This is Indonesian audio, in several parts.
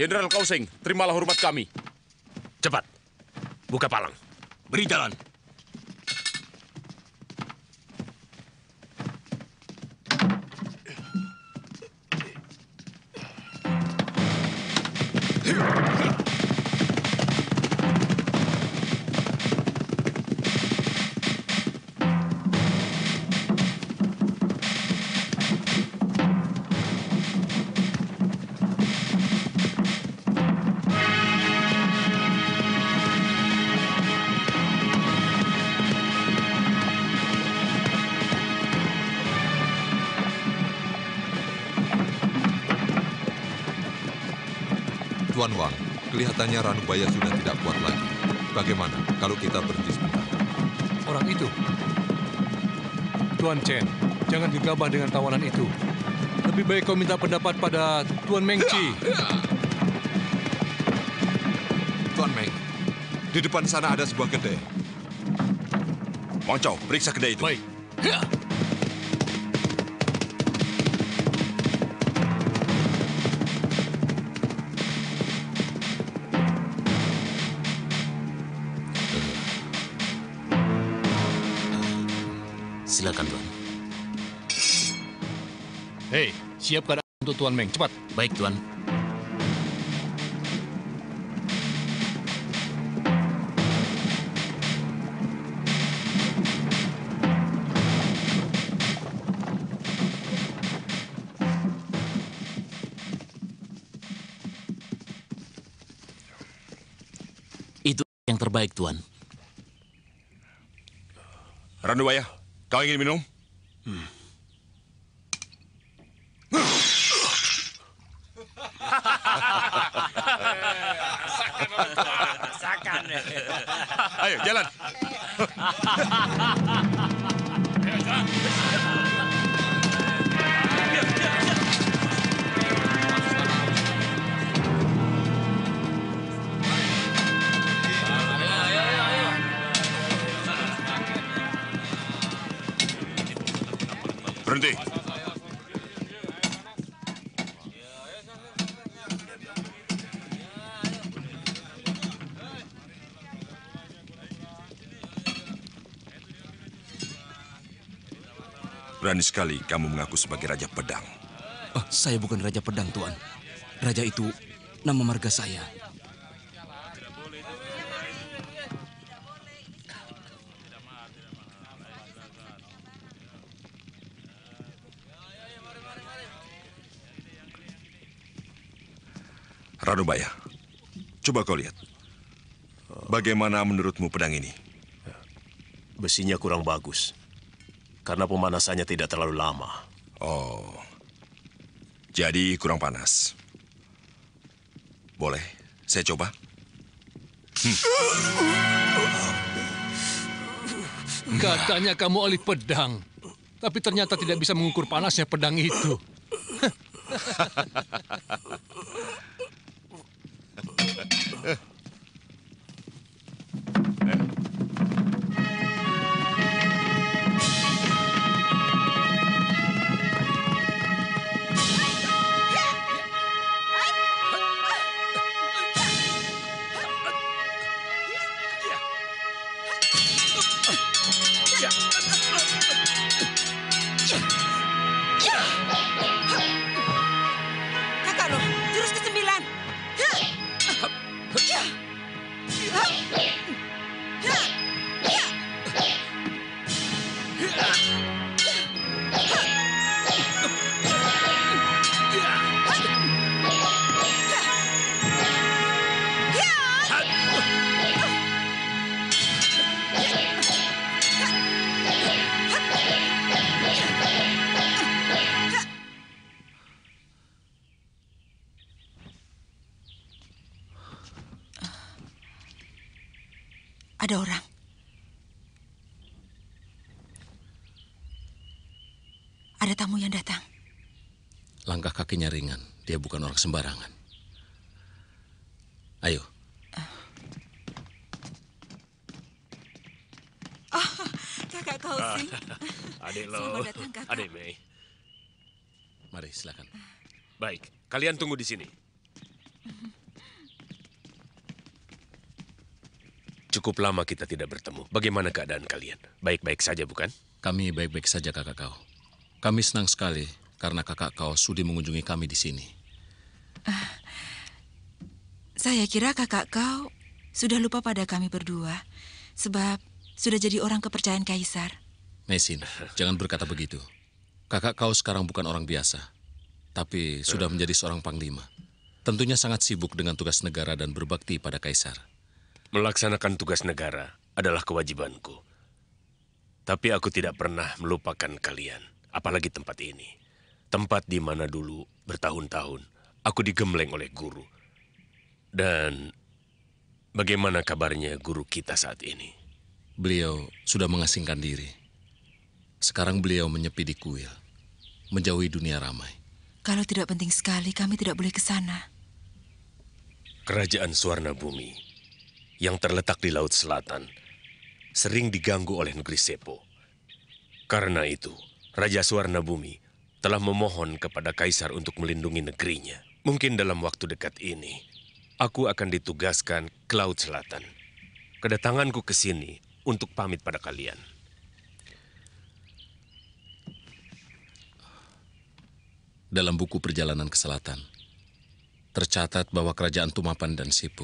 Jenderal Kausing, terimalah hormat kami. Cepat, buka palang. Beri jalan. Tuan Wang, kelihatannya Ranubaya sudah tidak kuat lagi. Bagaimana kalau kita berhenti sebentar? Orang itu? Tuan Chen, jangan gegabah dengan tawanan itu. Lebih baik kau minta pendapat pada Tuan Meng Chi. Tuan Meng, di depan sana ada sebuah kedai. Wang Chao, periksa kedai itu. Baik. Silakan, Tuan. Hei, siap keadaan untuk Tuan Meng. Cepat. Baik, Tuan. Itu yang terbaik, Tuan. Ranubaya, kau ingin minum? Rasakan. Ayo, jalan. Berhenti. Berani sekali kamu mengaku sebagai Raja Pedang. Oh, saya bukan Raja Pedang, Tuan. Raja itu nama marga saya. Ranubaya, coba kau lihat. Bagaimana menurutmu pedang ini? Besinya kurang bagus. Karena pemanasannya tidak terlalu lama. Oh, jadi kurang panas. Boleh, saya coba. Katanya kamu ahli pedang. Tapi ternyata tidak bisa mengukur panasnya pedang itu. Kakak loh, jurus ke-9. Ada orang. Ada tamu yang datang. Langkah kakinya ringan. Dia bukan orang sembarangan. Ayo. Oh, Kakak Kausing. Adik lo. Selamat datang, Kakak. Adik Mei. Mari, silakan. Baik, kalian tunggu di sini. cukup lama kita tidak bertemu. Bagaimana keadaan kalian? Baik-baik saja, bukan? Kami baik-baik saja, kakak kau. Kami senang sekali karena kakak kau sudi mengunjungi kami di sini. Saya kira kakak kau sudah lupa pada kami berdua. Sebab sudah jadi orang kepercayaan Kaisar. Mesin, jangan berkata begitu. Kakak kau sekarang bukan orang biasa, tapi sudah menjadi seorang panglima. Tentunya sangat sibuk dengan tugas negara dan berbakti pada Kaisar. Melaksanakan tugas negara adalah kewajibanku. Tapi aku tidak pernah melupakan kalian, apalagi tempat ini. Tempat di mana dulu bertahun-tahun aku digembleng oleh guru. Dan bagaimana kabarnya guru kita saat ini? Beliau sudah mengasingkan diri. Sekarang beliau menyepi di kuil, menjauhi dunia ramai. Kalau tidak penting sekali, kami tidak boleh ke sana. Kerajaan Suwarna Bumi yang terletak di Laut Selatan sering diganggu oleh negeri Sepo. Karena itu, Raja Suwarna Bumi telah memohon kepada Kaisar untuk melindungi negerinya. Mungkin dalam waktu dekat ini, aku akan ditugaskan ke Laut Selatan. Kedatanganku ke sini untuk pamit pada kalian. Dalam buku perjalanan ke selatan, tercatat bahwa kerajaan Tumapan dan Sipu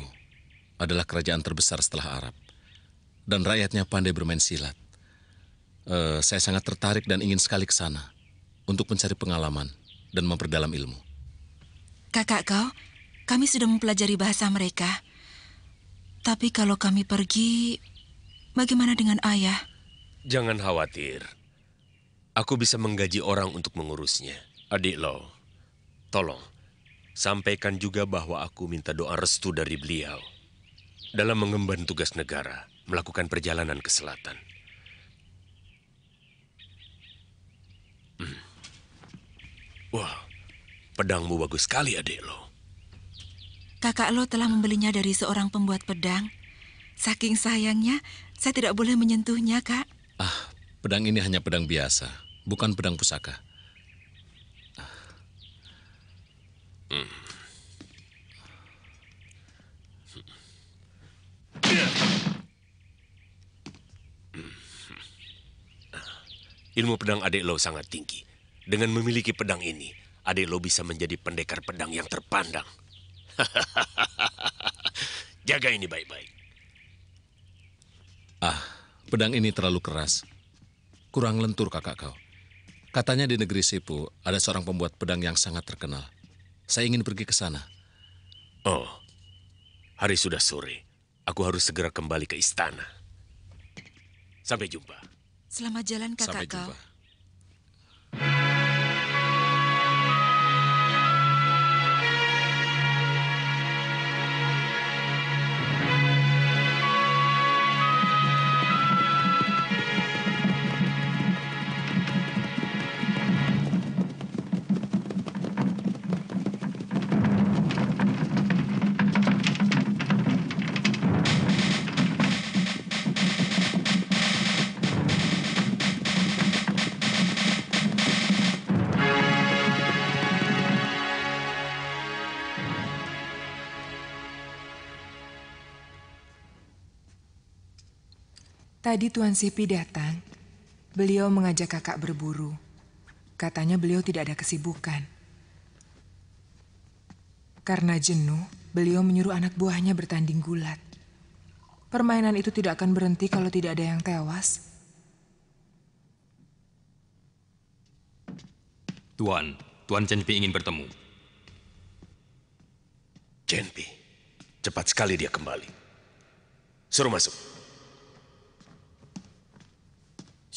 adalah kerajaan terbesar setelah Arab. Dan rakyatnya pandai bermain silat. Saya sangat tertarik dan ingin sekali ke sana untuk mencari pengalaman dan memperdalam ilmu. Kakak kau, kami sudah mempelajari bahasa mereka. Tapi kalau kami pergi, bagaimana dengan ayah? Jangan khawatir. Aku bisa menggaji orang untuk mengurusnya. Adik Lo, tolong sampaikan juga bahwa aku minta doa restu dari beliau dalam mengemban tugas negara, melakukan perjalanan ke selatan. Wah, pedangmu bagus sekali, adik Lo. Kakak Lo telah membelinya dari seorang pembuat pedang. Saking sayangnya, saya tidak boleh menyentuhnya, Kak. Pedang ini hanya pedang biasa, bukan pedang pusaka. Ilmu pedang adik Lo sangat tinggi. Dengan memiliki pedang ini, adik Lo bisa menjadi pendekar pedang yang terpandang. Jaga ini baik-baik. Pedang ini terlalu keras. Kurang lentur, kakak kau. Katanya di negeri Sipu ada seorang pembuat pedang yang sangat terkenal. Saya ingin pergi ke sana. Oh, hari sudah sore. Aku harus segera kembali ke istana. Sampai jumpa. Selamat jalan, kakak Sampai kau. jumpa. Tadi Tuan Sipi datang. Beliau mengajak kakak berburu. Katanya beliau tidak ada kesibukan. Karena jenuh, beliau menyuruh anak buahnya bertanding gulat. Permainan itu tidak akan berhenti kalau tidak ada yang tewas. Tuan Cenpi ingin bertemu. Cenpi, cepat sekali dia kembali. Suruh masuk.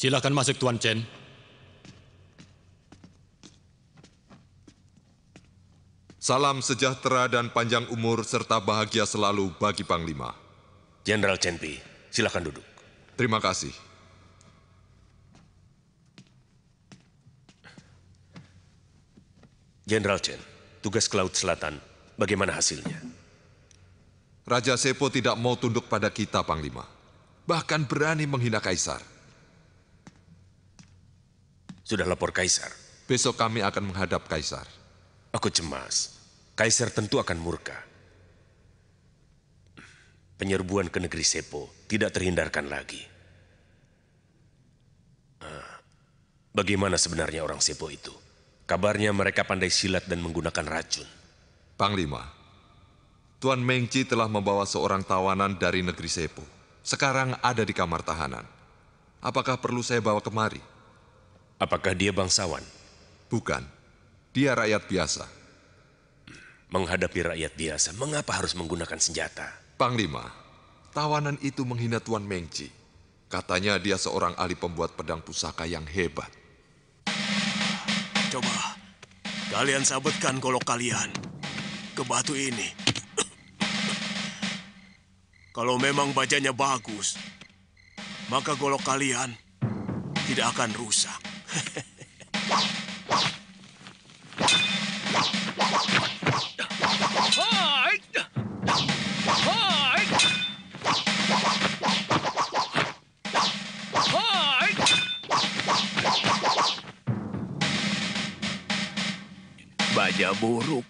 Silakan masuk, Tuan Chen. Salam sejahtera dan panjang umur serta bahagia selalu bagi Panglima. Jenderal Cenpi, silakan duduk. Terima kasih. Jenderal Chen, tugas ke Laut Selatan, bagaimana hasilnya? Raja Sepo tidak mau tunduk pada kita, Panglima. Bahkan berani menghina Kaisar. Sudah lapor Kaisar? Besok kami akan menghadap Kaisar. Aku cemas. Kaisar tentu akan murka. penyerbuan ke negeri Sepo tidak terhindarkan lagi. Bagaimana sebenarnya orang Sepo itu? Kabarnya mereka pandai silat dan menggunakan racun. Panglima, Tuan Mengci telah membawa seorang tawanan dari negeri Sepo. Sekarang ada di kamar tahanan. Apakah perlu saya bawa kemari? Apakah dia bangsawan? Bukan. Dia rakyat biasa. Menghadapi rakyat biasa, mengapa harus menggunakan senjata? Panglima, tawanan itu menghina Tuan Mengci. Katanya dia seorang ahli pembuat pedang pusaka yang hebat. Coba, kalian sabetkan golok kalian ke batu ini. Kalau memang bajanya bagus, maka golok kalian tidak akan rusak. Baja buruk.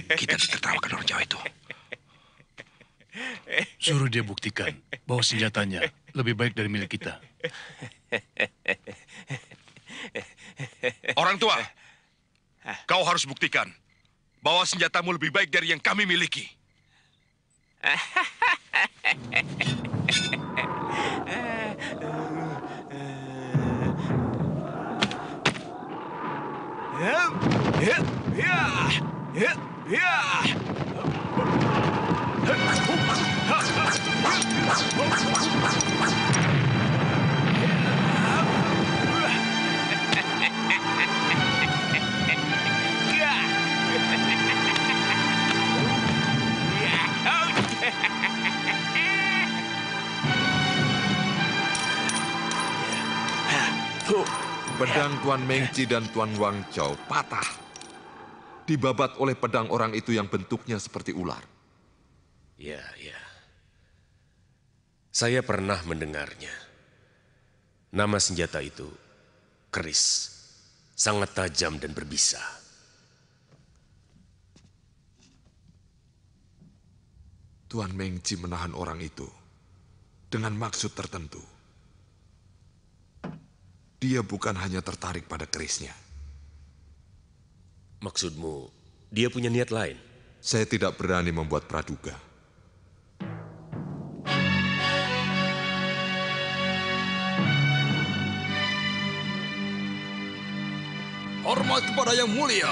Kita ditertawakan orang Jawa itu. Suruh dia buktikan bahwa senjatanya lebih baik dari milik kita. Orang tua, kau harus buktikan bahwa senjatamu lebih baik dari yang kami miliki. Pedang Tuan Mengci dan Tuan Wang Chao patah. Dibabat oleh pedang orang itu yang bentuknya seperti ular. Ya. Saya pernah mendengarnya. Nama senjata itu keris. Sangat tajam dan berbisa. Tuan Mengci menahan orang itu dengan maksud tertentu. Dia bukan hanya tertarik pada kerisnya. Maksudmu, dia punya niat lain? Saya tidak berani membuat praduga. Hormat kepada yang mulia.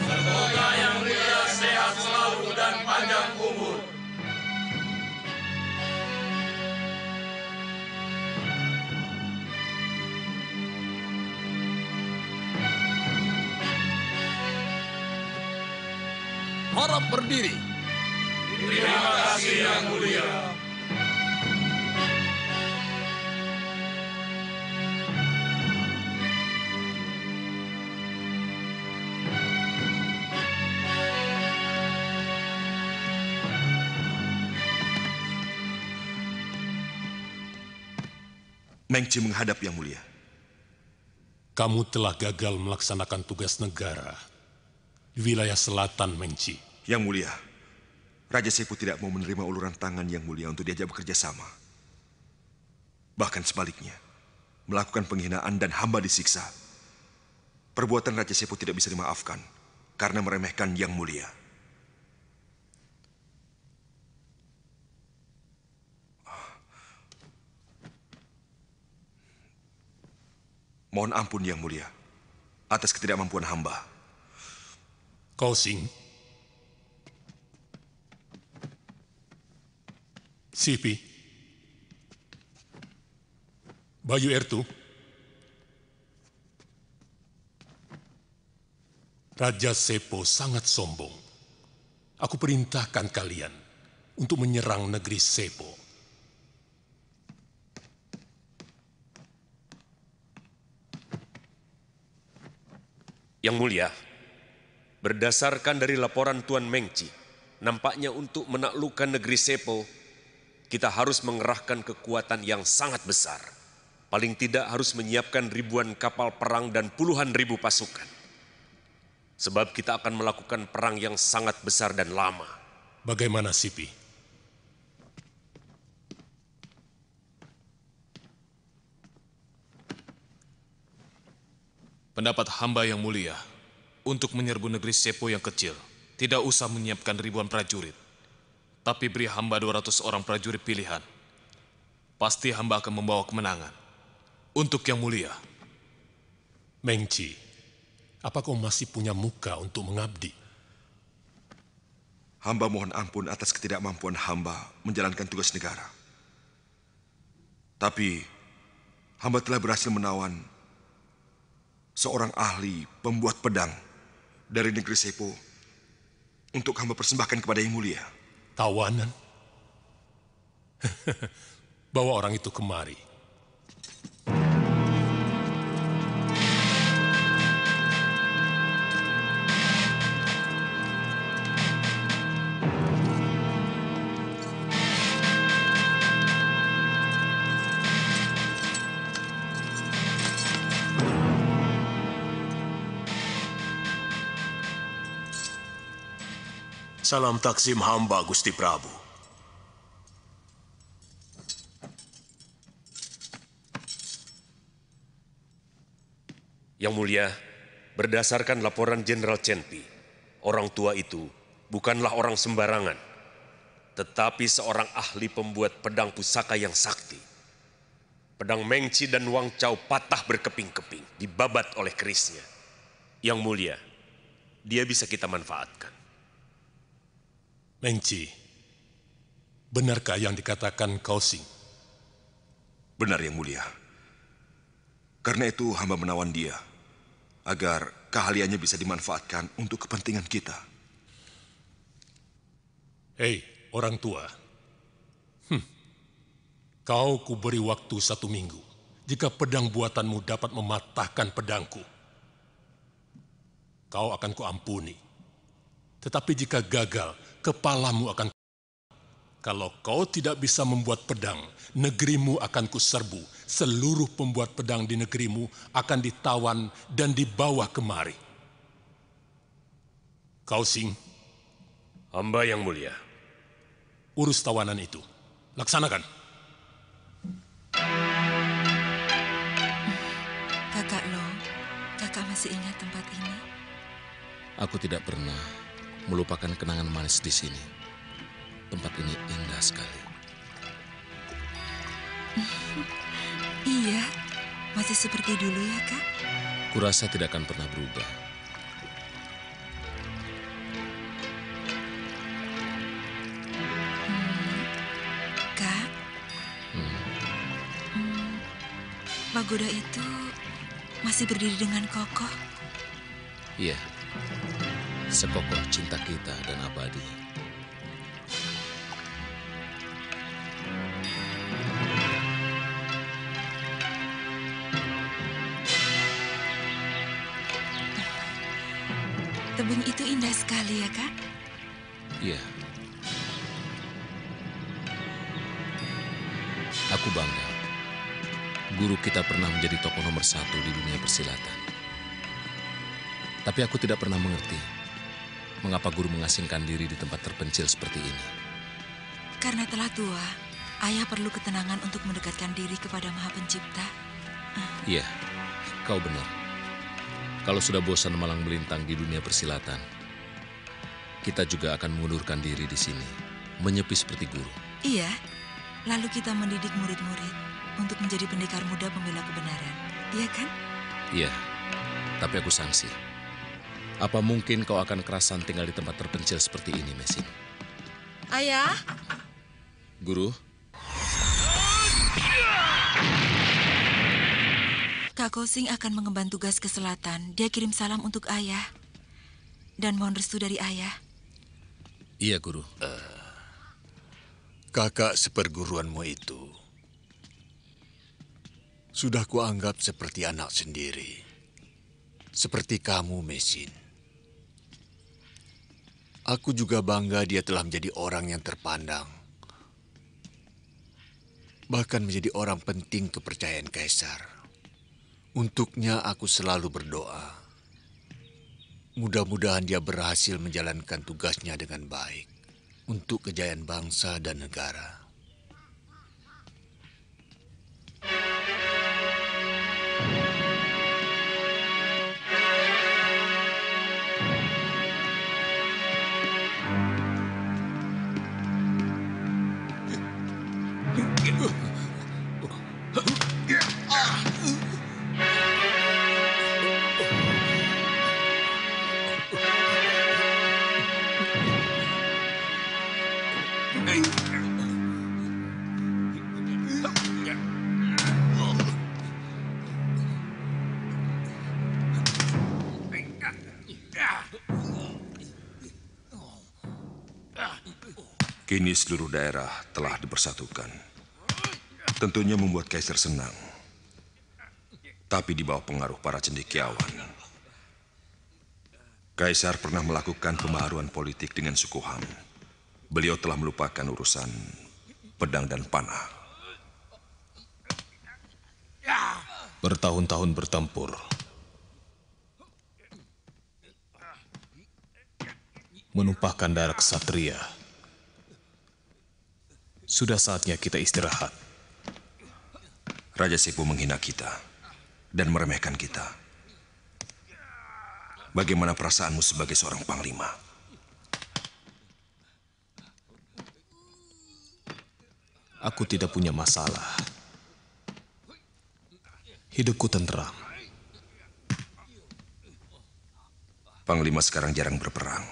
Semoga yang mulia sehat selalu dan panjang umur. Harap berdiri. Terima kasih yang mulia. Mengci menghadap yang mulia. Kamu telah gagal melaksanakan tugas negara di wilayah selatan Mengci. Yang mulia, Raja Sepo tidak mau menerima uluran tangan yang mulia untuk diajak bekerja sama. Bahkan sebaliknya, melakukan penghinaan dan hamba disiksa. Perbuatan Raja Sepo tidak bisa dimaafkan karena meremehkan yang mulia. Mohon ampun yang mulia atas ketidakmampuan hamba. Kausing, Sipi, Bayu Ertu, Raja Sepo sangat sombong. Aku perintahkan kalian untuk menyerang negeri Sepo. Yang mulia, Berdasarkan dari laporan Tuan Mengci, nampaknya untuk menaklukkan negeri Sepo, kita harus mengerahkan kekuatan yang sangat besar. Paling tidak harus menyiapkan ribuan kapal perang dan puluhan ribu pasukan. Sebab kita akan melakukan perang yang sangat besar dan lama. Bagaimana, Sipi? Pendapat hamba yang mulia, untuk menyerbu negeri Sepo yang kecil, tidak usah menyiapkan ribuan prajurit. Tapi beri hamba 200 orang prajurit pilihan. Pasti hamba akan membawa kemenangan. Untuk yang mulia. Mengci, apa kau masih punya muka untuk mengabdi? Hamba mohon ampun atas ketidakmampuan hamba menjalankan tugas negara. Tapi, hamba telah berhasil menawan seorang ahli pembuat pedang dari negeri Sepo untuk hamba persembahkan kepada Yang Mulia. Tawanan? Bawa orang itu kemari. Salam taksim hamba, Gusti Prabu. Yang Mulia, berdasarkan laporan Jenderal Chenpi, orang tua itu bukanlah orang sembarangan, tetapi seorang ahli pembuat pedang pusaka yang sakti. Pedang Mengci dan Wang Chao patah berkeping-keping, dibabat oleh kerisnya. Yang Mulia, dia bisa kita manfaatkan. Mengci, benarkah yang dikatakan Kaosing? Benar, Yang Mulia. Karena itu hamba menawan dia, agar keahliannya bisa dimanfaatkan untuk kepentingan kita. Hei, orang tua. Kau kuberi waktu 1 minggu. Jika pedang buatanmu dapat mematahkan pedangku, kau akan kuampuni. Tetapi jika gagal, kepalamu akan. Kalau kau tidak bisa membuat pedang, negerimu akan kuserbu. Seluruh pembuat pedang di negerimu akan ditawan dan dibawa kemari. Kaosing. Hamba yang mulia. Urus tawanan itu. Laksanakan. Kakak Lo, kakak masih ingat tempat ini? Aku tidak pernah melupakan kenangan manis di sini. Tempat ini indah sekali. Iya, masih seperti dulu ya, Kak? Kurasa tidak akan pernah berubah. Kak, pagoda itu masih berdiri dengan kokoh. Iya, sekokoh cinta kita dan abadi. Tebing itu indah sekali ya, Kak? Iya. Aku bangga. Guru kita pernah menjadi tokoh nomor 1 di dunia persilatan. Tapi aku tidak pernah mengerti mengapa guru mengasingkan diri di tempat terpencil seperti ini. Karena telah tua, ayah perlu ketenangan untuk mendekatkan diri kepada Maha Pencipta. Iya, kau benar. Kalau sudah bosan malang melintang di dunia persilatan, kita juga akan mengundurkan diri di sini, menyepi seperti guru. Iya, lalu kita mendidik murid-murid untuk menjadi pendekar muda pembela kebenaran. Iya kan? Iya, tapi aku sangsi. Apa mungkin kau akan kerasan tinggal di tempat terpencil seperti ini, Mesin? Ayah? Guru? Kak Kosing akan mengemban tugas ke selatan. Dia kirim salam untuk ayah. Dan mohon restu dari ayah. Iya, Guru. Kakak seperguruanmu itu sudah kuanggap seperti anak sendiri. Seperti kamu, Mesin. Aku juga bangga dia telah menjadi orang yang terpandang. Bahkan menjadi orang penting kepercayaan Kaisar. Untuknya aku selalu berdoa. Mudah-mudahan dia berhasil menjalankan tugasnya dengan baik untuk kejayaan bangsa dan negara. Kini seluruh daerah telah dipersatukan. Tentunya membuat Kaisar senang. Tapi di bawah pengaruh para cendekiawan. Kaisar pernah melakukan pembaharuan politik dengan suku Han. Beliau telah melupakan urusan pedang dan panah. Bertahun-tahun bertempur. Menumpahkan darah ksatria. Sudah saatnya kita istirahat. Raja Sepo menghina kita dan meremehkan kita. Bagaimana perasaanmu sebagai seorang panglima? Aku tidak punya masalah. Hidupku tenteram. Panglima sekarang jarang berperang.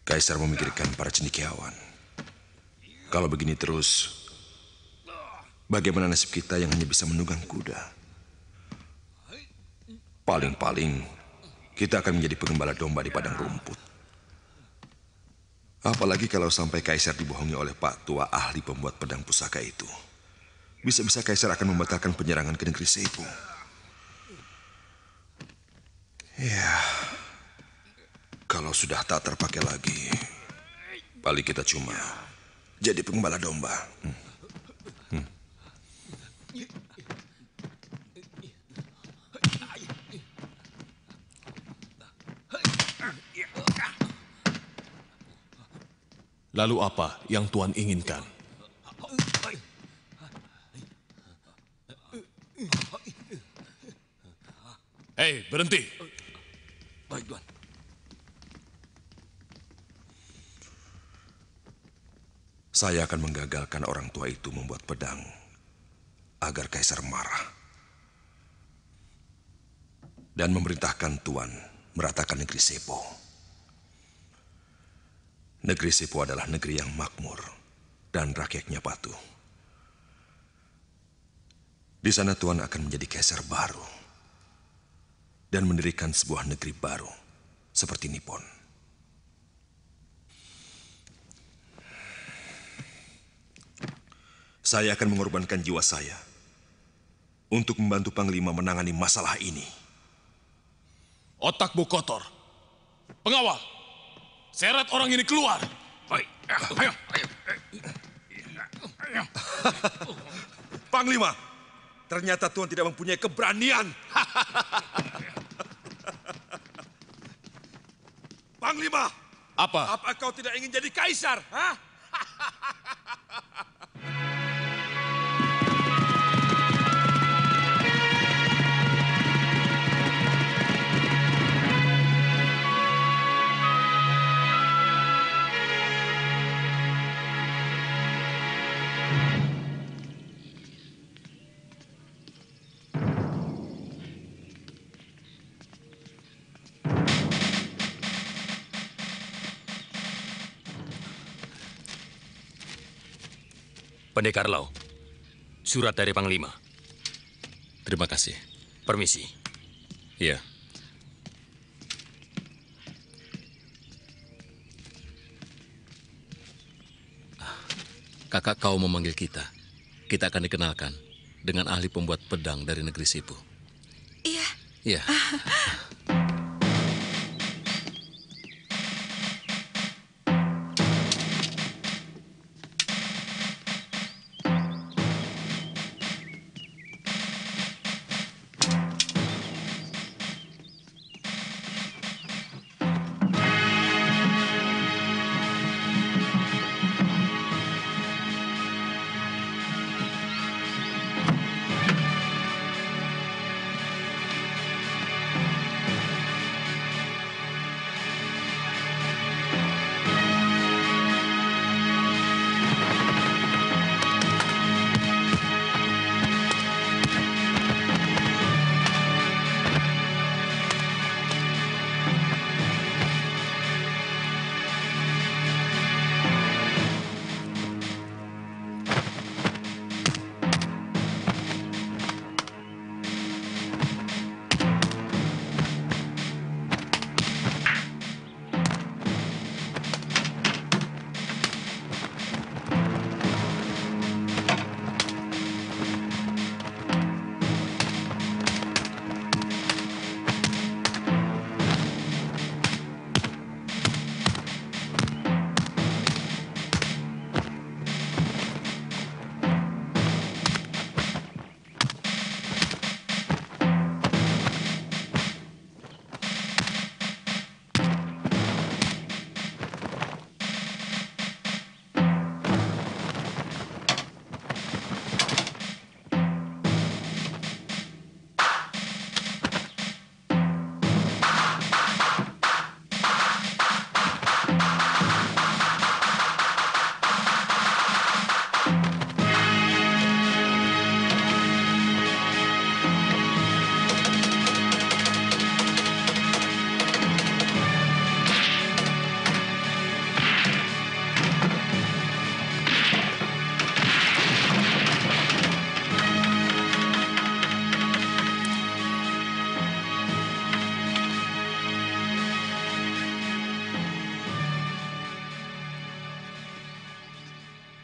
Kaisar memikirkan para cendekiawan. Kalau begini terus, bagaimana nasib kita yang hanya bisa menunggang kuda? Paling-paling, kita akan menjadi pengembala domba di padang rumput. Apalagi kalau sampai Kaisar dibohongi oleh Pak Tua ahli pembuat pedang pusaka itu. Bisa-bisa Kaisar akan membatalkan penyerangan ke negeri Sepo. Ya, kalau sudah tak terpakai lagi, paling kita cuma jadi pengembala domba. Lalu apa yang Tuan inginkan? Hei, berhenti! Baik, Tuan. Saya akan menggagalkan orang tua itu membuat pedang agar Kaisar marah. Dan memerintahkan Tuan meratakan negeri Sepo. Negeri Sepo adalah negeri yang makmur dan rakyatnya patuh. Di sana Tuan akan menjadi Kaisar baru dan mendirikan sebuah negeri baru seperti Nippon. Saya akan mengorbankan jiwa saya untuk membantu Panglima menangani masalah ini. Otakmu kotor. Pengawal, seret orang ini keluar. Baik, ayo. Panglima, ternyata Tuan tidak mempunyai keberanian. Panglima, apa kau tidak ingin jadi Kaisar? Hah? Pendekar Lau, surat dari Panglima. Terima kasih. Permisi. Iya. Kakak kau memanggil kita. Kita akan dikenalkan dengan ahli pembuat pedang dari negeri Sepo. Iya. Iya.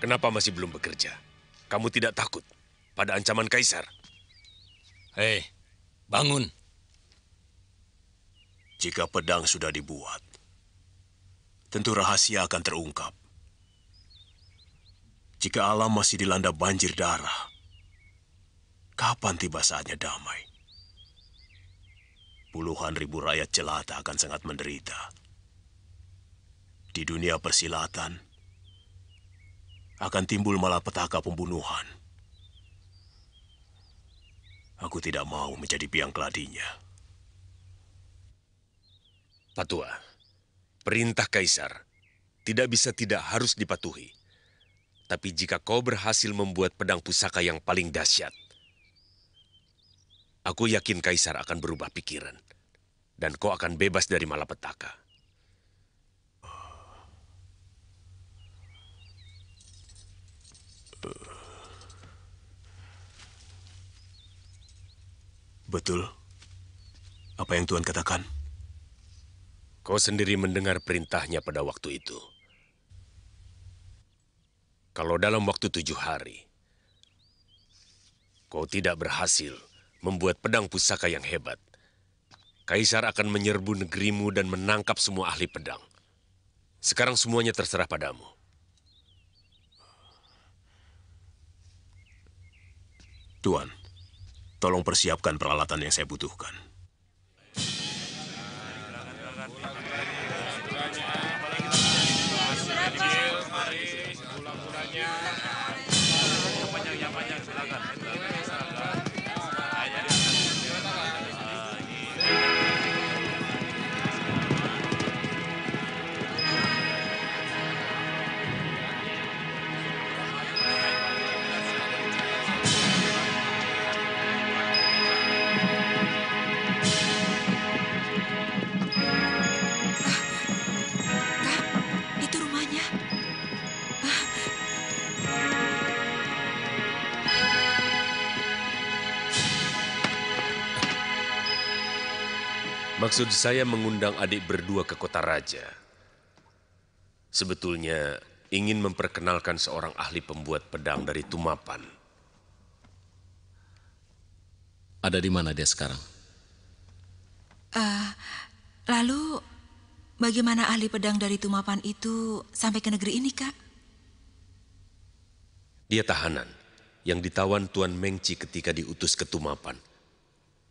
Kenapa masih belum bekerja? Kamu tidak takut pada ancaman Kaisar? Hei, bangun. Jika pedang sudah dibuat, tentu rahasia akan terungkap. Jika alam masih dilanda banjir darah, kapan tiba saatnya damai? Puluhan ribu rakyat jelata akan sangat menderita. Di dunia persilatan, akan timbul malapetaka pembunuhan. Aku tidak mau menjadi biang keladinya. Patua, perintah Kaisar tidak bisa tidak harus dipatuhi. Tapi jika kau berhasil membuat pedang pusaka yang paling dahsyat, aku yakin Kaisar akan berubah pikiran. Dan kau akan bebas dari malapetaka. Betul? Apa yang Tuan katakan? Kau sendiri mendengar perintahnya pada waktu itu. Kalau dalam waktu 7 hari, kau tidak berhasil membuat pedang pusaka yang hebat, Kaisar akan menyerbu negerimu dan menangkap semua ahli pedang. Sekarang semuanya terserah padamu. Tuan, tolong persiapkan peralatan yang saya butuhkan. Itu rumahnya. Maksud saya mengundang adik berdua ke kota raja. Sebetulnya ingin memperkenalkan seorang ahli pembuat pedang dari Tumapan. Ada di mana dia sekarang? Lalu, bagaimana ahli pedang dari Tumapan itu sampai ke negeri ini, Kak? Dia tahanan yang ditawan Tuan Mengci ketika diutus ke Tumapan.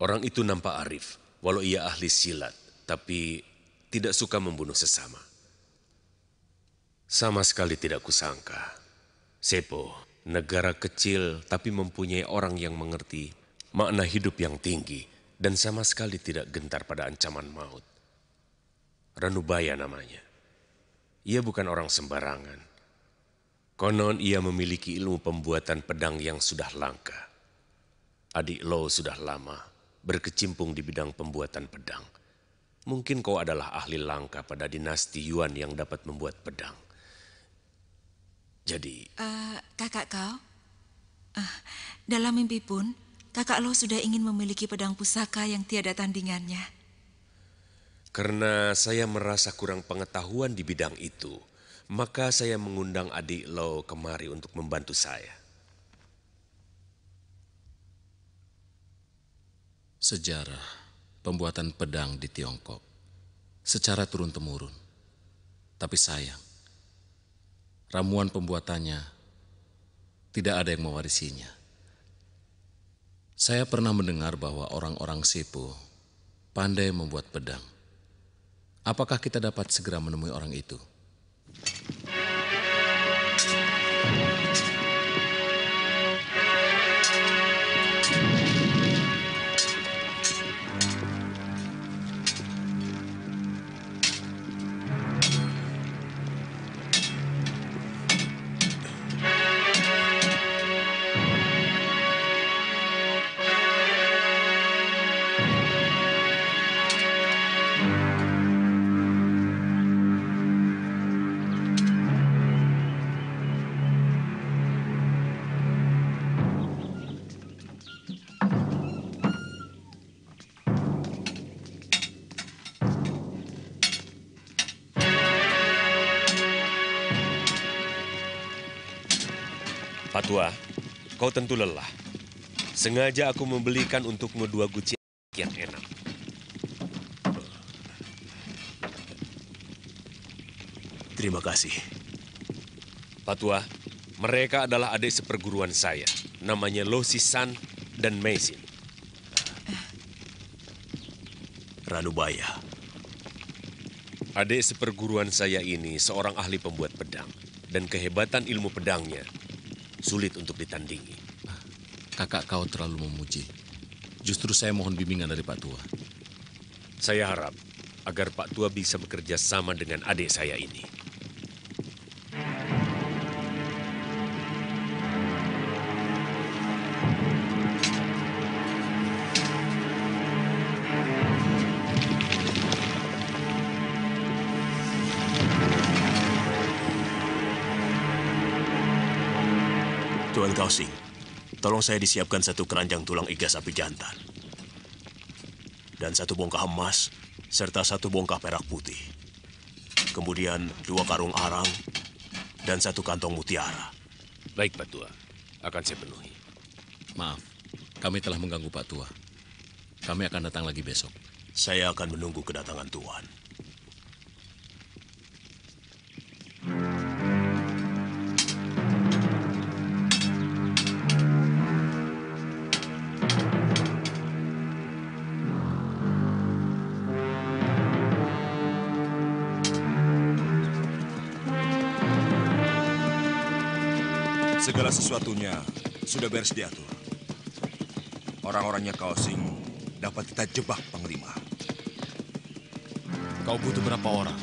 Orang itu nampak arif, walau ia ahli silat, tapi tidak suka membunuh sesama. Sama sekali tidak kusangka. Sepo, negara kecil tapi mempunyai orang yang mengerti makna hidup yang tinggi dan sama sekali tidak gentar pada ancaman maut. Ranubaya namanya. Ia bukan orang sembarangan. Konon ia memiliki ilmu pembuatan pedang yang sudah langka. Adik Lo sudah lama berkecimpung di bidang pembuatan pedang. Mungkin kau adalah ahli langka pada dinasti Yuan yang dapat membuat pedang. Jadi... kakak kau? Dalam mimpi pun, kakak Lo sudah ingin memiliki pedang pusaka yang tiada tandingannya. Karena saya merasa kurang pengetahuan di bidang itu, maka saya mengundang adik Lo kemari untuk membantu saya. Sejarah pembuatan pedang di Tiongkok secara turun-temurun. Tapi sayang, ramuan pembuatannya tidak ada yang mewarisinya. Saya pernah mendengar bahwa orang-orang Sepo pandai membuat pedang. Apakah kita dapat segera menemui orang itu? Patua, kau tentu lelah. Sengaja aku membelikan untukmu 2 guci yang enak. Terima kasih. Patua, mereka adalah adik seperguruan saya. Namanya Losisan dan Meisin. Ranubaya. Adik seperguruan saya ini seorang ahli pembuat pedang. Dan kehebatan ilmu pedangnya sulit untuk ditandingi. Kakak kau terlalu memuji. Justru saya mohon bimbingan dari Pak Tua. Saya harap agar Pak Tua bisa bekerja sama dengan adik saya ini. Tuan Kausing, tolong saya disiapkan 1 keranjang tulang iga sapi jantan. Dan 1 bongkah emas, serta 1 bongkah perak putih. Kemudian 2 karung arang, dan 1 kantong mutiara. Baik, Pak Tua. Akan saya penuhi. Maaf, kami telah mengganggu Pak Tua. Kami akan datang lagi besok. Saya akan menunggu kedatangan Tuan. Segala sesuatunya sudah beres diatur. Orang-orangnya Kausing dapat kita jebak, Panglima. Kau butuh berapa orang?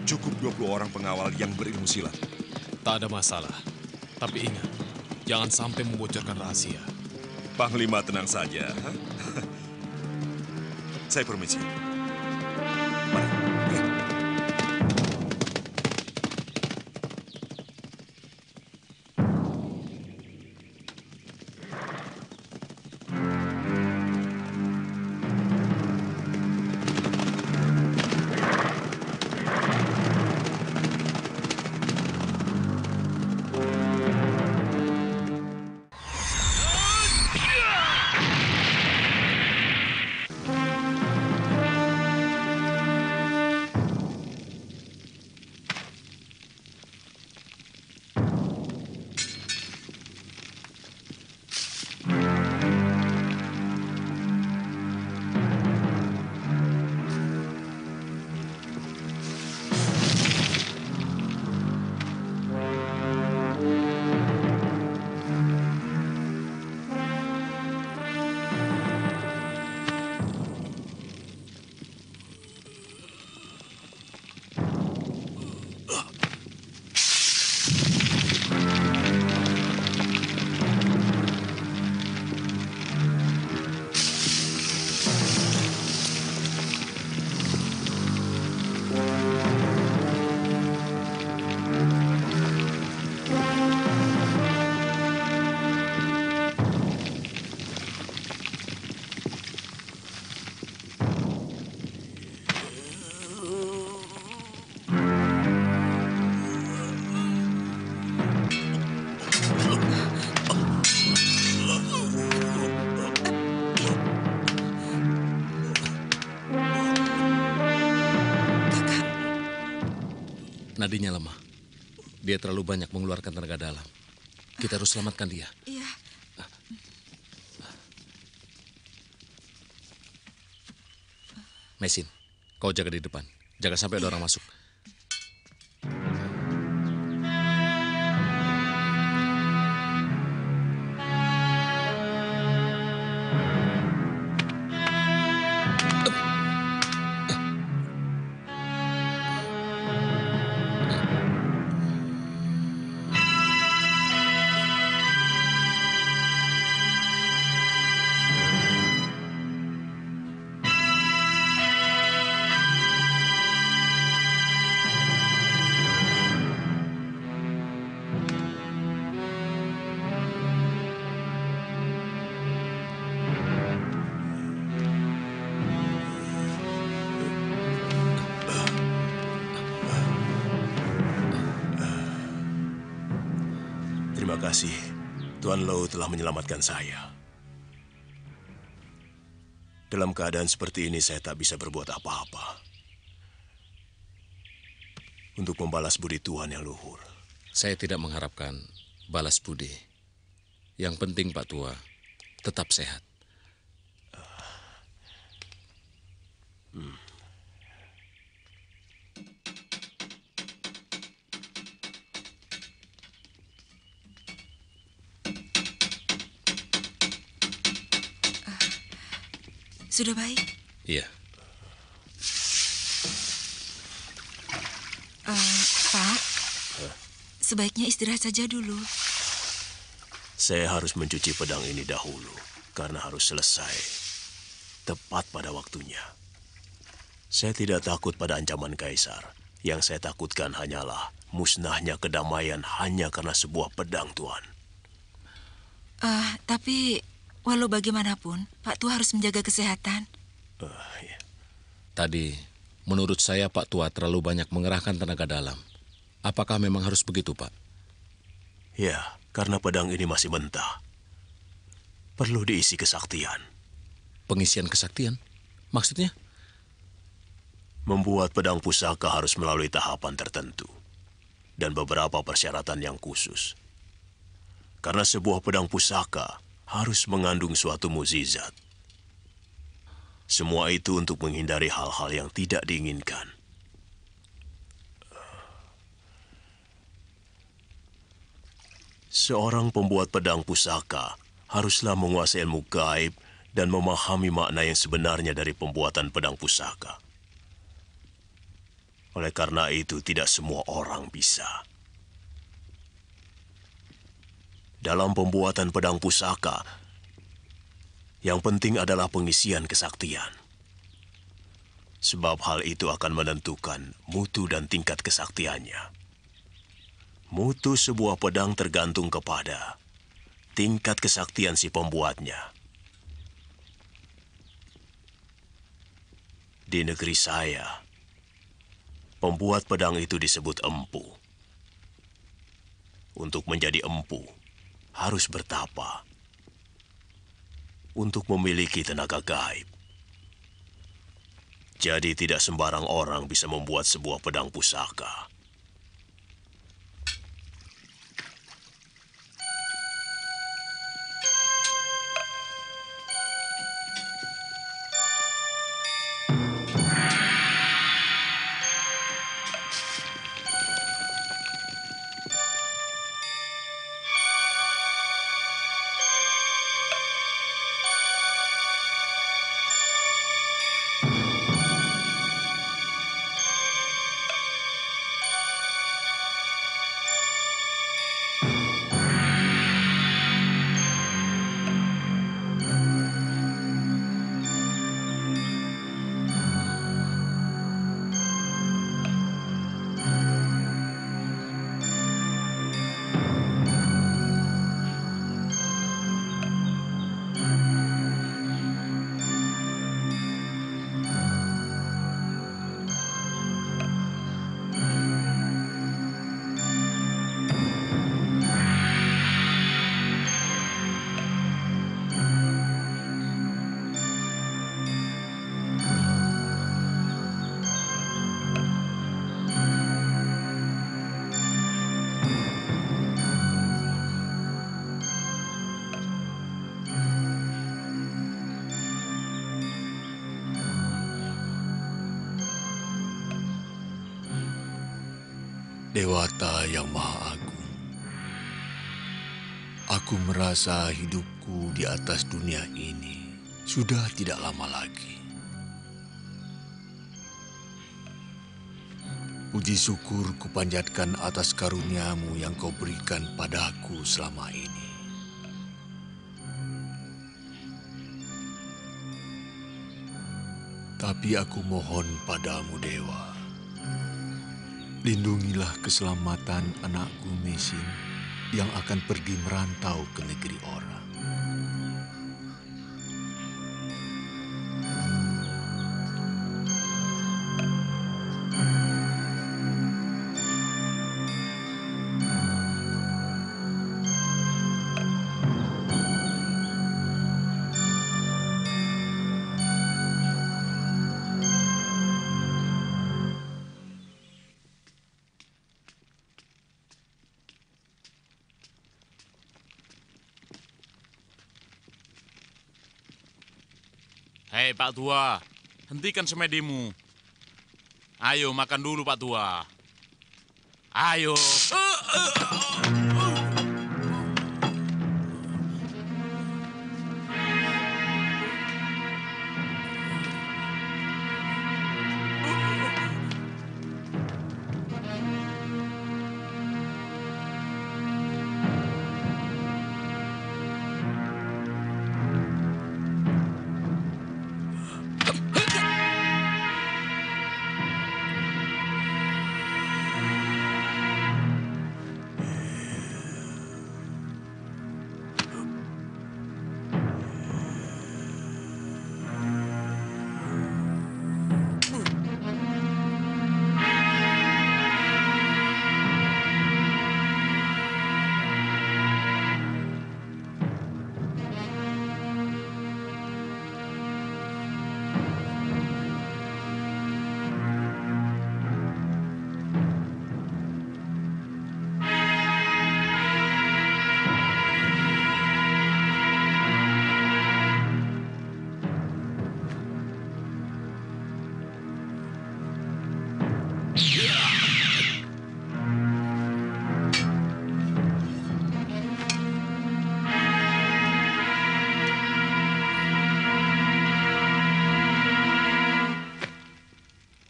Cukup 20 orang pengawal yang berilmu silat. Tak ada masalah. Tapi ingat, jangan sampai membocorkan rahasia. Panglima tenang saja. Saya permisi. Nadinya lemah. Dia terlalu banyak mengeluarkan tenaga dalam. Kita harus selamatkan dia. Iya. Mesin, kau jaga di depan. Jangan sampai ada orang masuk. Terima kasih. Tuan Low telah menyelamatkan saya. Dalam keadaan seperti ini saya tak bisa berbuat apa-apa. Untuk membalas budi Tuan yang luhur. Saya tidak mengharapkan balas budi. Yang penting Pak Tua tetap sehat. Sudah baik? Iya. Pak, sebaiknya istirahat saja dulu. Saya harus mencuci pedang ini dahulu, karena harus selesai tepat pada waktunya. Saya tidak takut pada ancaman Kaisar. Yang saya takutkan hanyalah musnahnya kedamaian hanya karena sebuah pedang, Tuan. Tapi walau bagaimanapun, Pak Tua harus menjaga kesehatan. Ya. Tadi, menurut saya Pak Tua terlalu banyak mengerahkan tenaga dalam. Apakah memang harus begitu, Pak? Ya, karena pedang ini masih mentah. Perlu diisi kesaktian. Pengisian kesaktian? Maksudnya? Membuat pedang pusaka harus melalui tahapan tertentu. Dan beberapa persyaratan yang khusus. Karena sebuah pedang pusaka harus mengandung suatu mukjizat. Semua itu untuk menghindari hal-hal yang tidak diinginkan. Seorang pembuat pedang pusaka haruslah menguasai ilmu gaib dan memahami makna yang sebenarnya dari pembuatan pedang pusaka. Oleh karena itu, tidak semua orang bisa. Dalam pembuatan pedang pusaka, yang penting adalah pengisian kesaktian. Sebab hal itu akan menentukan mutu dan tingkat kesaktiannya. Mutu sebuah pedang tergantung kepada tingkat kesaktian si pembuatnya. Di negeri saya, pembuat pedang itu disebut empu. Untuk menjadi empu, harus bertapa. Untuk memiliki tenaga gaib. Jadi tidak sembarang orang bisa membuat sebuah pedang pusaka. Dewata yang Maha Agung, aku merasa hidupku di atas dunia ini sudah tidak lama lagi. Puji syukur kupanjatkan atas karuniamu yang kau berikan padaku selama ini. Tapi aku mohon padamu, Dewa. Lindungilah keselamatan anakku Mesin yang akan pergi merantau ke negeri orang. Hei Pak Tua, hentikan semedimu. Ayo makan dulu Pak Tua. Ayo.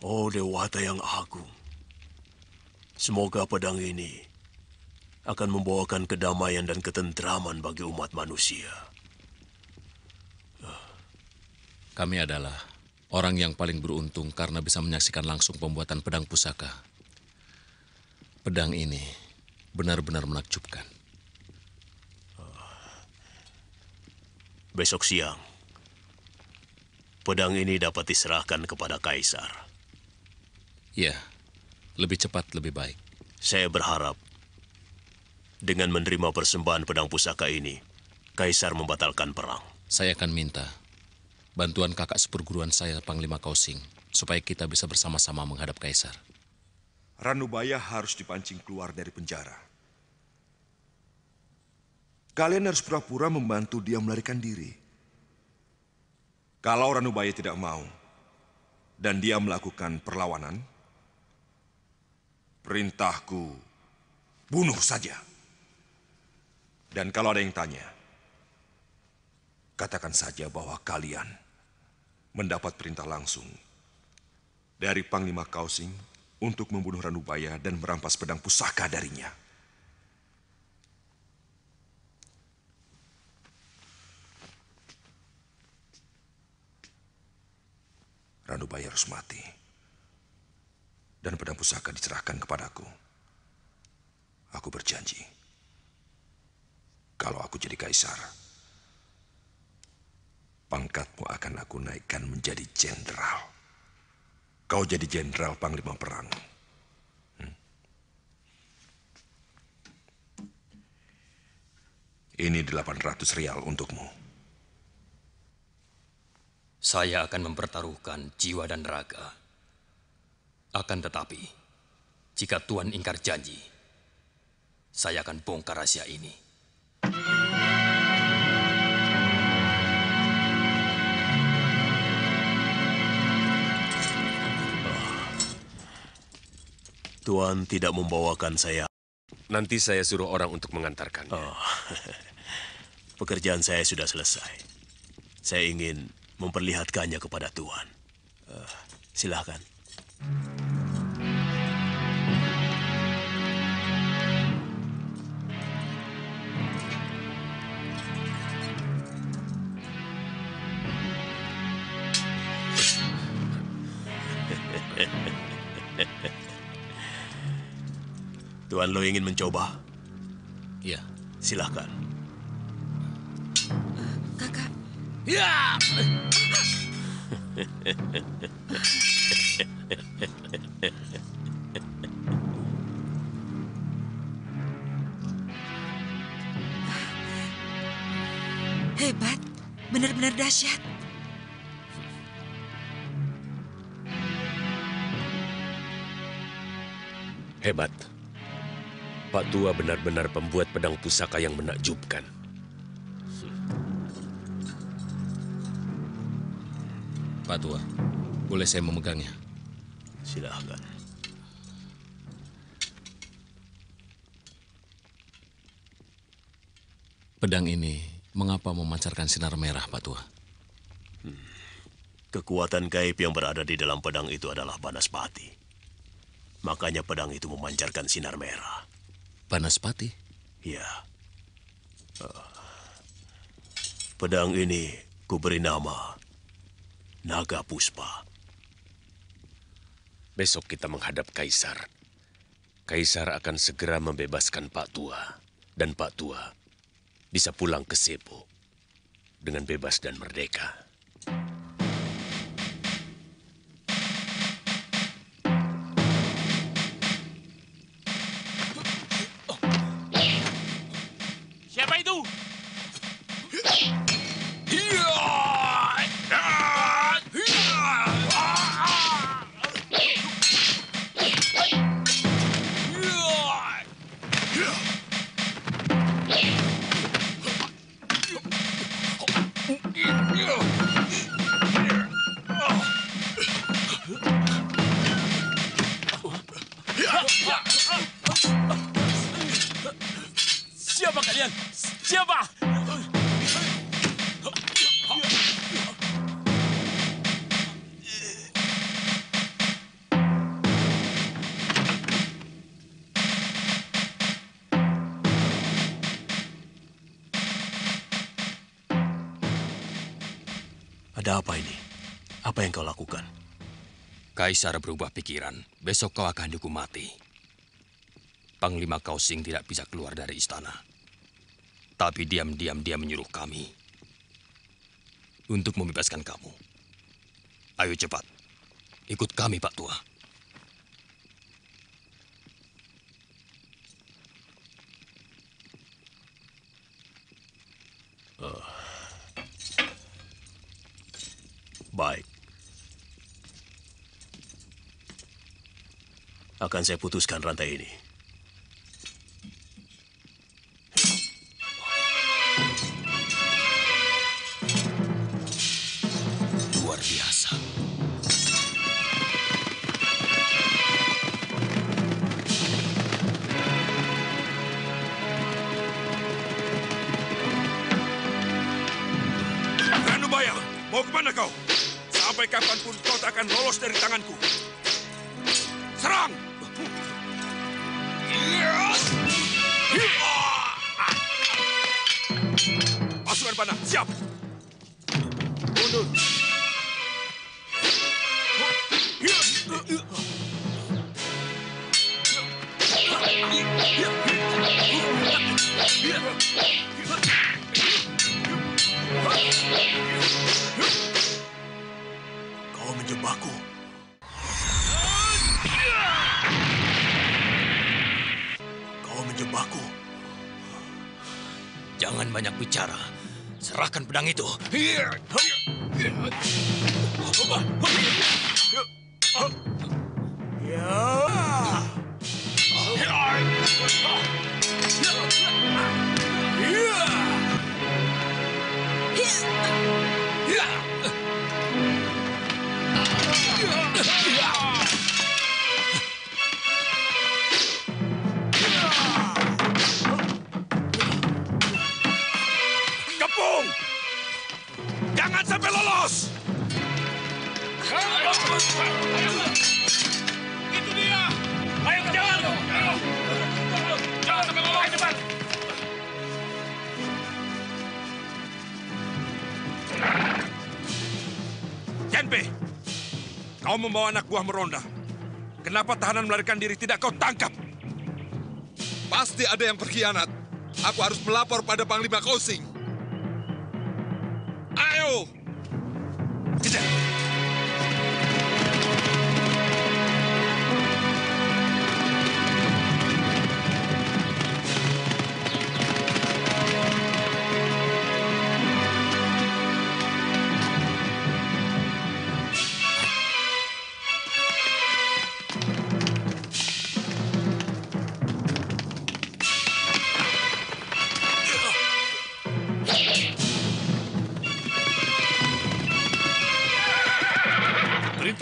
Oh Dewata yang agung, semoga pedang ini akan membawakan kedamaian dan ketentraman bagi umat manusia. Kami adalah orang yang paling beruntung karena bisa menyaksikan langsung pembuatan pedang pusaka. Pedang ini benar-benar menakjubkan. Besok siang, pedang ini dapat diserahkan kepada Kaisar. Ya, lebih cepat lebih baik. Saya berharap dengan menerima persembahan pedang pusaka ini, Kaisar membatalkan perang. Saya akan minta bantuan kakak seperguruan saya, Panglima Kausing, supaya kita bisa bersama-sama menghadap Kaisar. Ranubaya harus dipancing keluar dari penjara. Kalian harus pura-pura membantu dia melarikan diri. Kalau Ranubaya tidak mau dan dia melakukan perlawanan, perintahku, bunuh saja. Dan kalau ada yang tanya, katakan saja bahwa kalian mendapat perintah langsung dari Panglima Kausing untuk membunuh Ranubaya dan merampas pedang pusaka darinya. Ranubaya harus mati. Dan pedang pusaka diserahkan kepadaku. Aku berjanji, kalau aku jadi Kaisar, pangkatmu akan aku naikkan menjadi jenderal. Kau jadi jenderal Panglima Perang. Ini 800 rial untukmu. Saya akan mempertaruhkan jiwa dan raga. Akan tetapi, jika Tuan ingkar janji, saya akan bongkar rahasia ini. Tuan tidak membawakan saya. Nanti saya suruh orang untuk mengantarkannya. Oh, pekerjaan saya sudah selesai. Saya ingin memperlihatkannya kepada Tuan. Silakan. Tuan Lo ingin mencoba? Ya. Silakan. Kakak. Ya! Hebat, benar-benar dahsyat. Hebat. Pak Tua benar-benar pembuat pedang pusaka yang menakjubkan. Pak Tua, boleh saya memegangnya? Silahkan. Pedang ini mengapa memancarkan sinar merah, Pak Tua? Kekuatan gaib yang berada di dalam pedang itu adalah Banaspati. Makanya pedang itu memancarkan sinar merah. Banaspati? Ya. Pedang ini kuberi nama Naga Puspa. Besok kita menghadap Kaisar. Kaisar akan segera membebaskan Pak Tua. Dan Pak Tua bisa pulang ke Sepo dengan bebas dan merdeka. Siapa itu? Siapa kalian? Siapa? Ada apa ini? Apa yang kau lakukan? Kaisar berubah pikiran. Besok kau akan dihukum mati. Panglima Kausing tidak bisa keluar dari istana. Tapi diam-diam dia menyuruh kami untuk membebaskan kamu. Ayo cepat, ikut kami, Pak Tua. Baik. Akan saya putuskan rantai ini. Luar biasa. Ranubaya, mau kemana kau? Sampai kapanpun kau tak akan lolos dari tanganku. Serang! Pasukan panah, siap! Mundur! Kau menjebakku. Kau menjebakku. Jangan banyak bicara. Serahkan pedang itu. Kepung! Jangan sampai lolos! Itu dia! Ayo kejar! Jangan sampai lolos! Ayo cepat! Genpe, kau membawa anak buah meronda. Kenapa tahanan melarikan diri tidak kau tangkap? Pasti ada yang berkhianat. Aku harus melapor pada Panglima Kausing. Ayo! Kejar!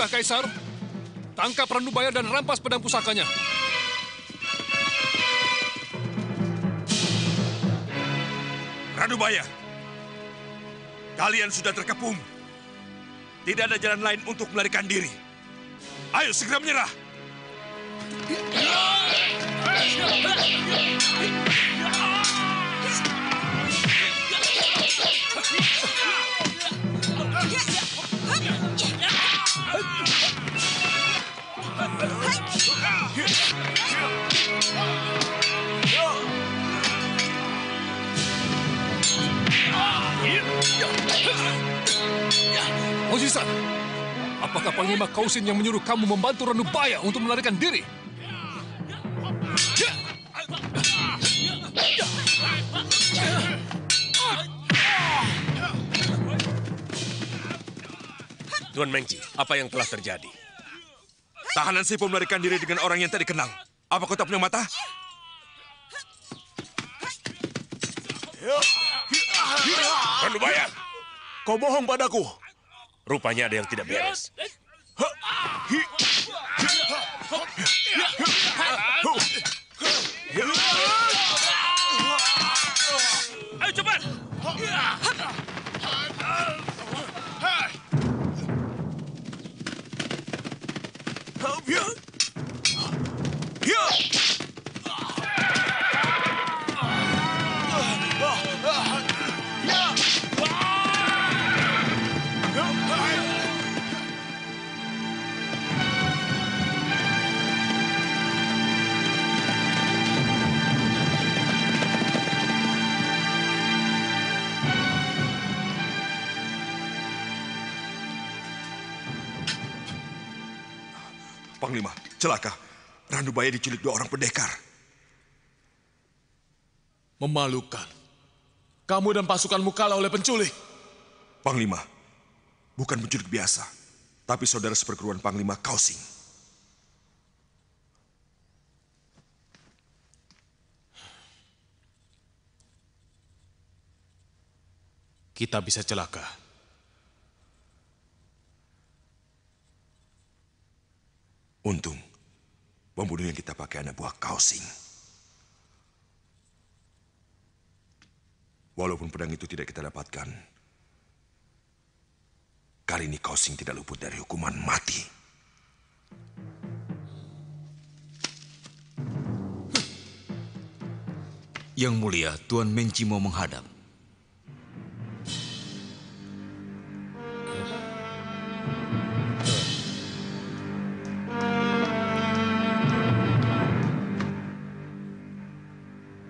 Perintah Kaisar, tangkap Ranubaya dan rampas pedang pusakanya. Ranubaya, kalian sudah terkepung. Tidak ada jalan lain untuk melarikan diri. Ayo segera menyerah. Ojisan, apakah Panglima Kausin yang menyuruh kamu membantu Ranubaya untuk melarikan diri? Tuan Mengci, apa yang telah terjadi? Tahanan Sipo melarikan diri dengan orang yang tak dikenal. Apa kau tak punya mata? Ranubaya, kau bohong padaku. Rupanya ada yang tidak beres. Ayo cepat! Panglima, celaka. Ranubaya diculik 2 orang pendekar. Memalukan. Kamu dan pasukanmu kalah oleh penculik. Panglima, bukan penculik biasa, tapi saudara seperguruan Panglima Kausing. Kita bisa celaka. Untung, pembunuh yang kita pakai anak buah Kausing. Walaupun pedang itu tidak kita dapatkan, kali ini Kausing tidak luput dari hukuman mati. Yang mulia, Tuan Mengci mau menghadap.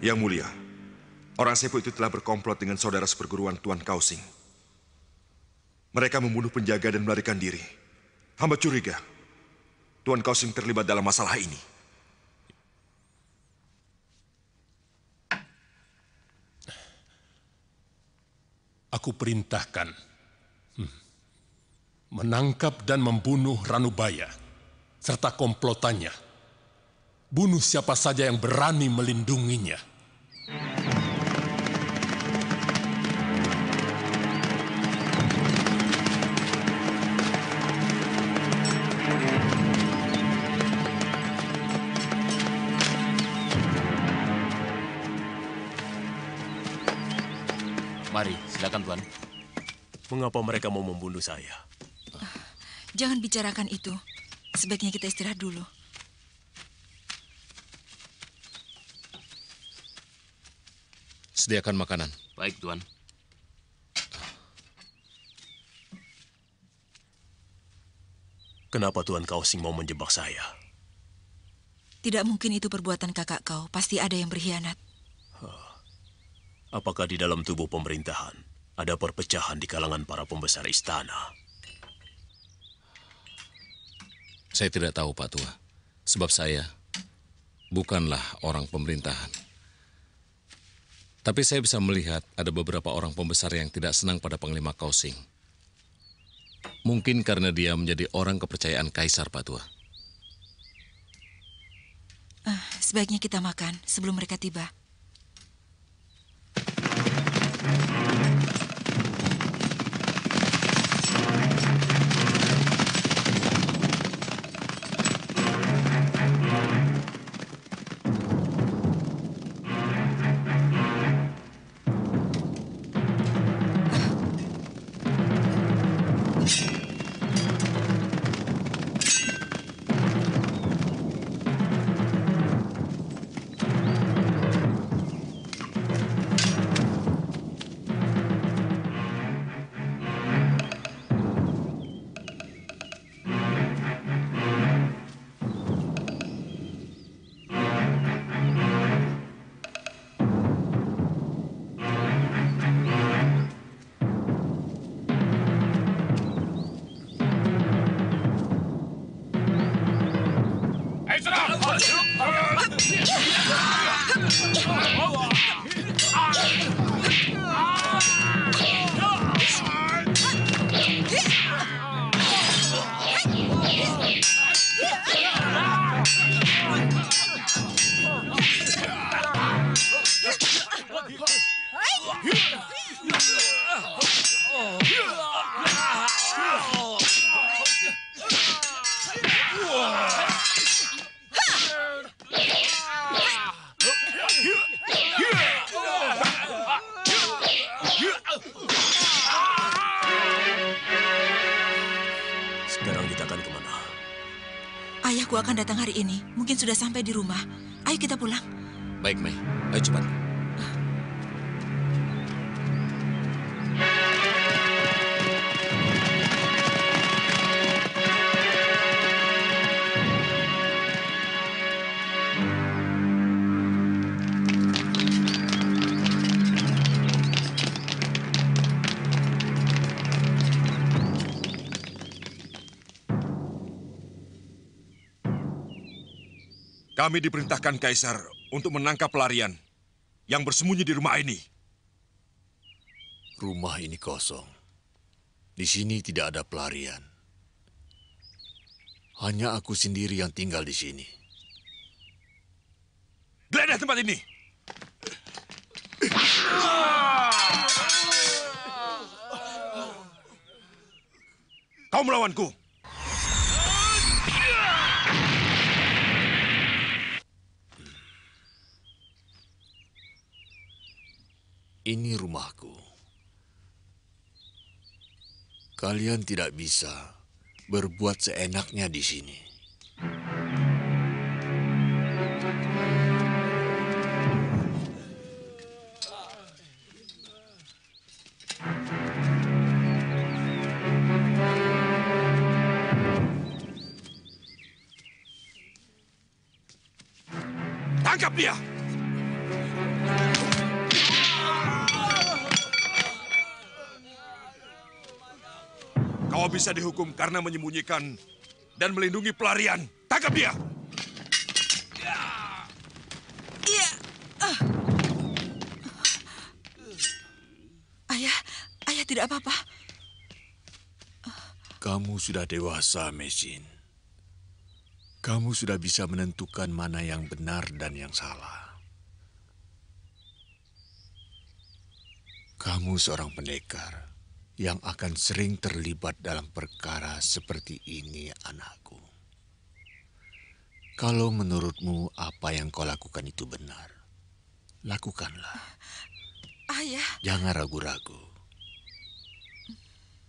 Yang mulia, orang Sepo itu telah berkomplot dengan saudara seperguruan Tuan Kausing. Mereka membunuh penjaga dan melarikan diri. Hamba curiga, Tuan Kausing terlibat dalam masalah ini. Aku perintahkan menangkap dan membunuh Ranubaya serta komplotannya. Bunuh siapa saja yang berani melindunginya. Mari, silakan Tuan. Mengapa mereka mau membunuh saya? Jangan bicarakan itu. Sebaiknya kita istirahat dulu. Sediakan makanan. Baik, Tuan. Kenapa Tuan Kausing mau menjebak saya? Tidak mungkin itu perbuatan kakak kau. Pasti ada yang berkhianat. Apakah di dalam tubuh pemerintahan ada perpecahan di kalangan para pembesar istana? Saya tidak tahu, Pak Tua. Sebab saya bukanlah orang pemerintahan. Tapi saya bisa melihat ada beberapa orang pembesar yang tidak senang pada Panglima Kausing. Mungkin karena dia menjadi orang kepercayaan Kaisar, Pak Tua. Sebaiknya kita makan sebelum mereka tiba. akan datang hari ini. Mungkin sudah sampai di rumah. Ayo kita pulang. Baik, Mei. Ayo cepat. Kami diperintahkan Kaisar untuk menangkap pelarian yang bersembunyi di rumah ini. Rumah ini kosong. Di sini tidak ada pelarian. Hanya aku sendiri yang tinggal di sini. Geledah tempat ini! Kau melawanku! Ini rumahku. Kalian tidak bisa berbuat seenaknya di sini. Tangkap dia! Kau bisa dihukum karena menyembunyikan dan melindungi pelarian. Tangkap dia! Iya. Ayah tidak apa-apa. Kamu sudah dewasa, Mesin. Kamu sudah bisa menentukan mana yang benar dan yang salah. Kamu seorang pendekar yang akan sering terlibat dalam perkara seperti ini, anakku. Kalau menurutmu apa yang kau lakukan itu benar, lakukanlah. Ayah. Jangan ragu-ragu.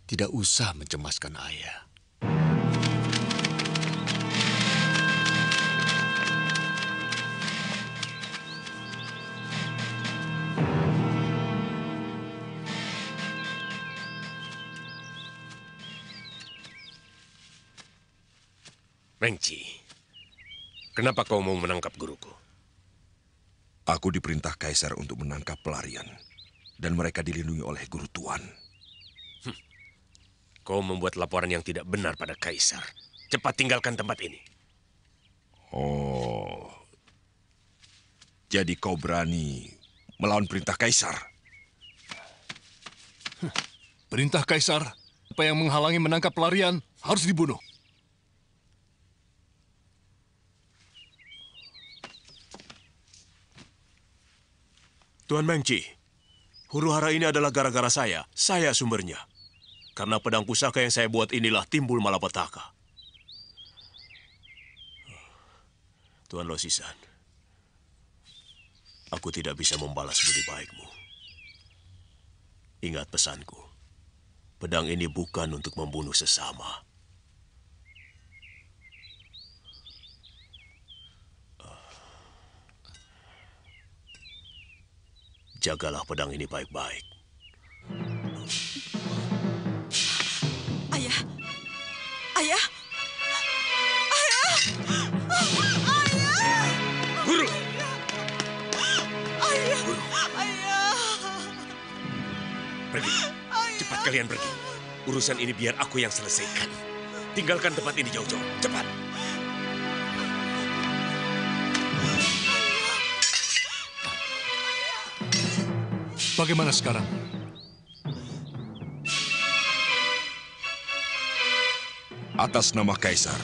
Tidak usah mencemaskan ayah. Mengci, kenapa kau mau menangkap guruku? Aku diperintah Kaisar untuk menangkap pelarian. Dan mereka dilindungi oleh guru Tuan. Kau membuat laporan yang tidak benar pada Kaisar. Cepat tinggalkan tempat ini. Oh, jadi kau berani melawan perintah Kaisar? Perintah Kaisar, apa yang menghalangi menangkap pelarian harus dibunuh. Tuan Mengci, huru-hara ini adalah gara-gara saya. Saya sumbernya. Karena pedang pusaka yang saya buat inilah timbul malapetaka. Tuan Losisan, aku tidak bisa membalas budi baikmu. Ingat pesanku, pedang ini bukan untuk membunuh sesama. Jagalah pedang ini baik-baik. Ayah. Ayah. Ayah. Ayah. Guru. Ayah. Ayah. Pergi. Cepat kalian pergi. Urusan ini biar aku yang selesaikan. Tinggalkan tempat ini jauh-jauh. Cepat. Bagaimana sekarang? Atas nama Kaisar,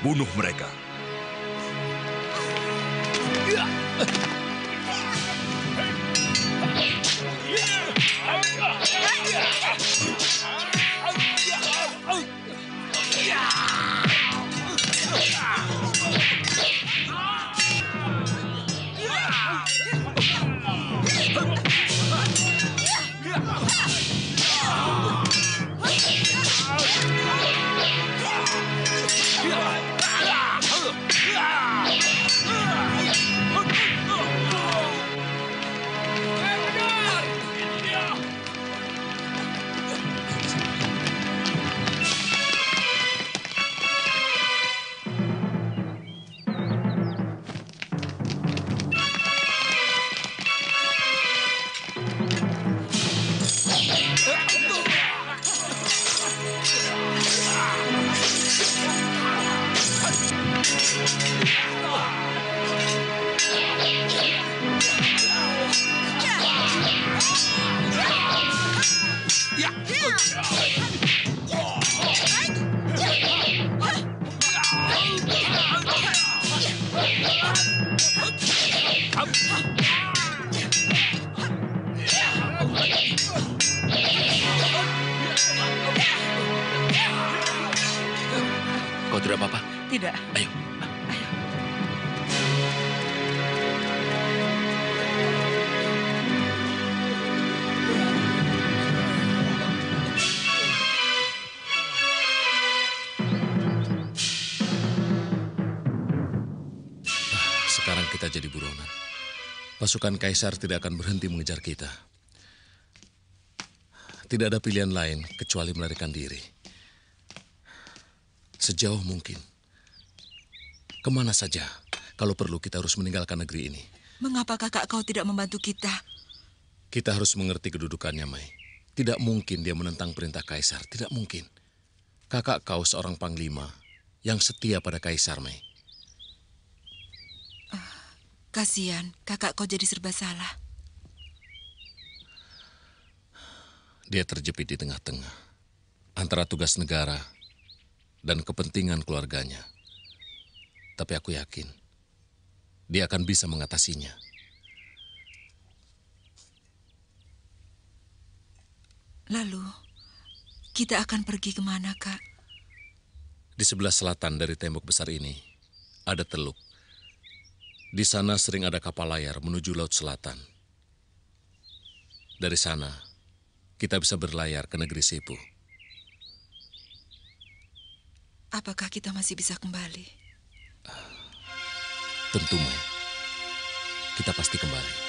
bunuh mereka. Kau tidak apa-apa? Tidak. Ayo. Sekarang kita jadi buronan. Pasukan Kaisar tidak akan berhenti mengejar kita. Tidak ada pilihan lain kecuali melarikan diri. Sejauh mungkin. Kemana saja, kalau perlu kita harus meninggalkan negeri ini. Mengapa kakak kau tidak membantu kita? Kita harus mengerti kedudukannya, Mai. Tidak mungkin dia menentang perintah Kaisar, tidak mungkin. Kakak kau seorang panglima yang setia pada Kaisar, Mai. Kasihan, kakak kau jadi serba salah. Dia terjepit di tengah-tengah antara tugas negara dan kepentingan keluarganya. Tapi aku yakin dia akan bisa mengatasinya. Lalu, kita akan pergi kemana, Kak? Di sebelah selatan dari tembok besar ini ada teluk. Di sana sering ada kapal layar menuju Laut Selatan. Dari sana, kita bisa berlayar ke negeri Sepu. Apakah kita masih bisa kembali? Tentu, Mai. Kita pasti kembali.